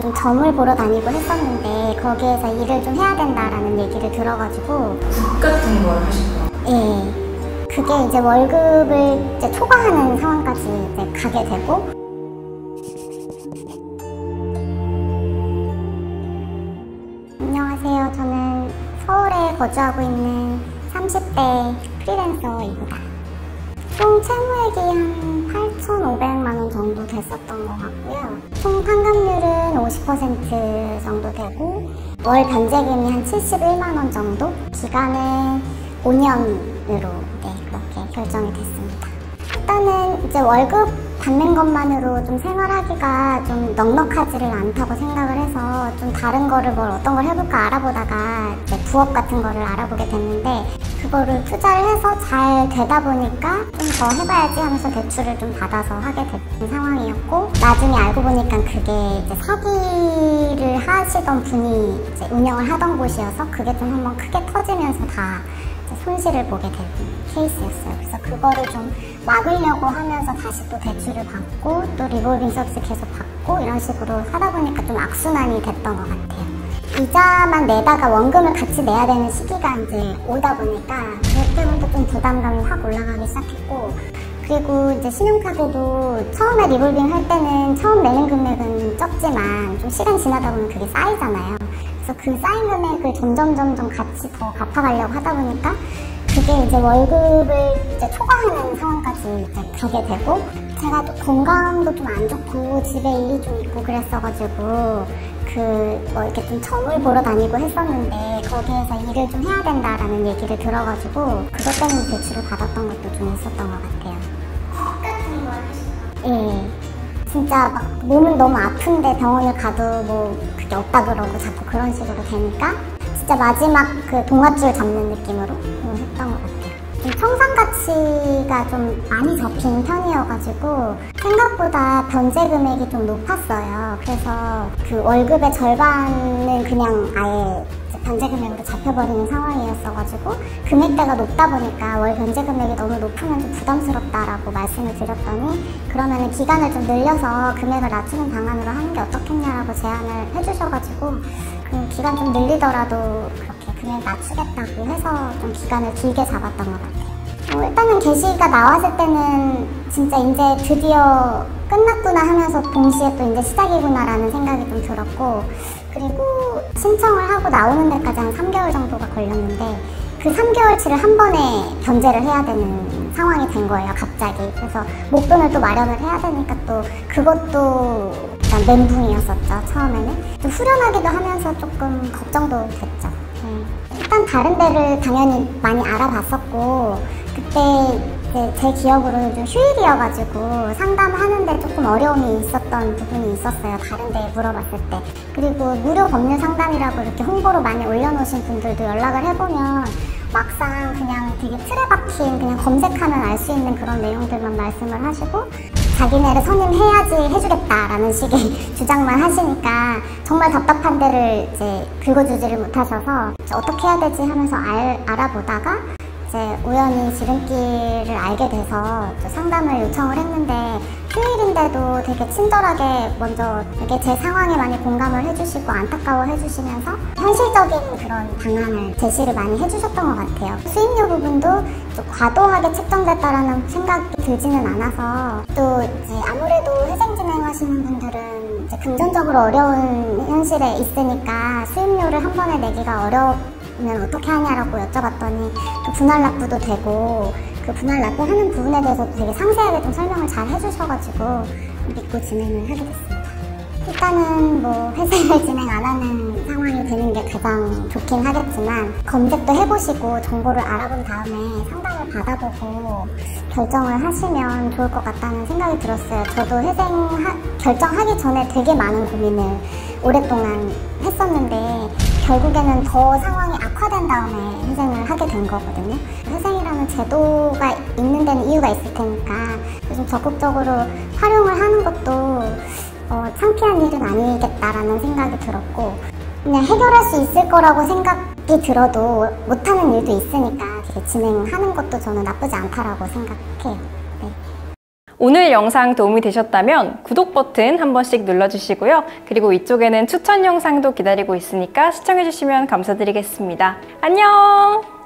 좀 점을 보러 다니고 했었는데 거기에서 일을 좀 해야 된다라는 얘기를 들어가지고 국 같은 걸 하셨다. 예, 그게 이제 월급을 이제 초과하는 상황까지 이제 가게 되고 안녕하세요. 저는 서울에 거주하고 있는 30대 프리랜서입니다. 총 채무액이 한 8,500만 원 정도 됐었던 것 같고요. 총 판관율은 50% 정도 되고 월 변제금이 한 71만 원 정도, 기간은 5년으로 그렇게 결정이 됐습니다. 일단은 이제 월급 받는 것만으로 좀 생활하기가 좀 넉넉하지를 않다고 생각을 해서 좀 다른 거를 어떤 걸 해볼까 알아보다가 이제 부업 같은 거를 알아보게 됐는데 그거를 투자를 해서 잘 되다 보니까 좀 더 해봐야지 하면서 대출을 좀 받아서 하게 된 상황이었고 나중에 알고 보니까 그게 이제 사기를 하시던 분이 이제 운영을 하던 곳이어서 그게 좀 한번 크게 터지면서 다 손실을 보게 된 케이스였어요. 그래서 그거를 좀 막으려고 하면서 다시 또 대출을 받고 또 리볼빙 서비스 계속 받고 이런 식으로 하다 보니까 좀 악순환이 됐던 것 같아요. 이자만 내다가 원금을 같이 내야 되는 시기가 이제 오다 보니까 그때부터 좀 부담감이 확 올라가기 시작했고 그리고 이제 신용카드도 처음에 리볼빙 할 때는 처음 내는 금액은 적지만 좀 시간 지나다 보면 그게 쌓이잖아요. 그래서 그 쌓인 금액을 점점 같이 더 갚아가려고 하다 보니까 그게 이제 월급을 이제 초과하는 상황까지 이제 가게 되고 제가 또 건강도 좀 안 좋고 집에 일이 좀 있고 그랬어가지고 이렇게 좀 점을 보러 다니고 했었는데 거기에서 일을 좀 해야 된다라는 얘기를 들어가지고 그것 때문에 대출을 받았던 것도 좀 있었던 것 같아요. 국 같은 걸 하셨다? 예. 진짜 막 몸은 너무 아픈데 병원을 가도 그게 없다 그러고 자꾸 그런 식으로 되니까 진짜 마지막 그 동아줄 잡는 느낌으로 했던 것 같아요. 좀 청산 가치가 좀 많이 잡힌 편이어가지고 생각보다 변제 금액이 좀 높았어요. 그래서 그 월급의 절반은 그냥 아예 변제 금액으로 잡혀버리는 상황이었어가지고 금액대가 높다 보니까 월 변제 금액이 너무 높으면 좀 부담스럽다라고 말씀을 드렸더니 그러면은 기간을 좀 늘려서 금액을 낮추는 방안으로 하는 게 어떻겠냐라고 제안을 해주셔가지고 그 기간 좀 늘리더라도 그렇게 금액 낮추겠다고 해서 좀 기간을 길게 잡았던 것 같아요. 일단은 게시가 나왔을 때는 진짜 이제 드디어 끝났구나 하면서 동시에 또 이제 시작이구나 라는 생각이 좀 들었고 그리고 신청을 하고 나오는 데까지 한 3개월 정도가 걸렸는데 그 3개월치를 한 번에 변제를 해야 되는 상황이 된 거예요, 갑자기. 그래서 목돈을 또 마련을 해야 되니까 또 그것도 일단 멘붕이었었죠, 처음에는. 좀 후련하기도 하면서 조금 걱정도 됐죠. 일단 다른 데를 당연히 많이 알아봤었고 그때 이제 제 기억으로는 좀 휴일이어가지고 상담하는데 조금 어려움이 있었던 부분이 있었어요. 다른 데 물어봤을 때. 그리고 무료 법률 상담이라고 이렇게 홍보로 많이 올려놓으신 분들도 연락을 해보면 막상 그냥 되게 틀에 박힌 그냥 검색하면 알 수 있는 그런 내용들만 말씀을 하시고 자기네를 선임해야지 해주겠다라는 식의 주장만 하시니까 정말 답답한 데를 이제 긁어주지를 못하셔서 어떻게 해야 되지 하면서 알아보다가 이제 우연히 지름길을 알게 돼서 상담을 요청을 했는데 휴일인데도 되게 친절하게 먼저 되게 제 상황에 많이 공감을 해주시고 안타까워 해주시면서 현실적인 그런 방안을 제시를 많이 해주셨던 것 같아요. 수입료 부분도 좀 과도하게 책정됐다라는 생각이 들지는 않아서 또 이제 아무래도 회생 진행하시는 분들은 이제 금전적으로 어려운 현실에 있으니까 수입료를 한 번에 내기가 어려우면 어떻게 하냐라고 여쭤봤더니 그 분할 납부도 되고 그 분할 납부하는 부분에 대해서 되게 상세하게 좀 설명을 잘 해주셔가지고 믿고 진행을 하게 됐습니다. 일단은 회생을 진행 안 하는 상황이 되는 게 가장 좋긴 하겠지만 검색도 해보시고 정보를 알아본 다음에 상담을 받아보고 결정을 하시면 좋을 것 같다는 생각이 들었어요. 저도 회생 결정하기 전에 되게 많은 고민을 오랫동안 했었는데 결국에는 더 상황이 악화된 다음에 회생을 하게 된 거거든요. 회생이라는 제도가 있는 데는 이유가 있을 테니까 좀 적극적으로 활용을 하는 것도 창피한 일은 아니겠다라는 생각이 들었고 그냥 해결할 수 있을 거라고 생각이 들어도 못하는 일도 있으니까 되게 진행하는 것도 저는 나쁘지 않다라고 생각해요. 네. 오늘 영상 도움이 되셨다면 구독 버튼 한 번씩 눌러주시고요. 그리고 이쪽에는 추천 영상도 기다리고 있으니까 시청해주시면 감사드리겠습니다. 안녕!